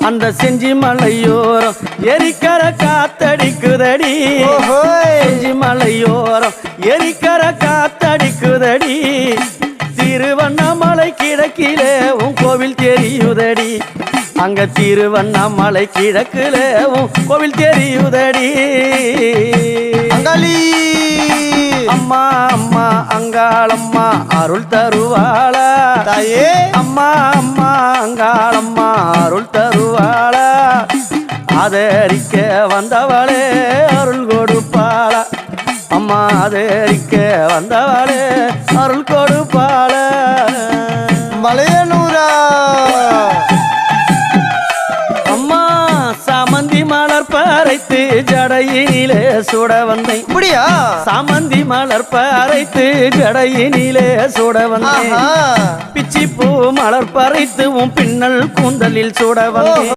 அந்த செஞ்சி மலையோரம் எரிக்கர காத்தடிக்குதடி செஞ்சி மலையோரம் எரிக்கர காத்தடிக்குதடி திருவண்ணாமலை கிழக்கிலே உன் கோவில் தெரியுதடி அங்க திருவண்ணாமலை கிழக்கிலே உன் கோவில் தெரியுதடி அங்காளி அம்மா அம்மா அங்காளம்மா அருள் தருவாளா தாயே அம்மா அம்மா அங்காளம்மா அருள் தருவாளா ஆதரிக்க வந்தவளே அருள் கொடுப்பாளா அம்மா ஆதரிக்க வந்தவளே அருள் கொடுப்பாளா மலையனூரா அம்மா சாமந்தி மலர் பறைத்து ஜடையிலே சுட வந்தேன் அப்படியா சாமந்தி மலர் பறைத்து ஜடையினிலே சுட வந்தேன் பிச்சி பூ மலர் பறைத்து உன் பின்னல் கூந்தலில் சுட வந்தேன்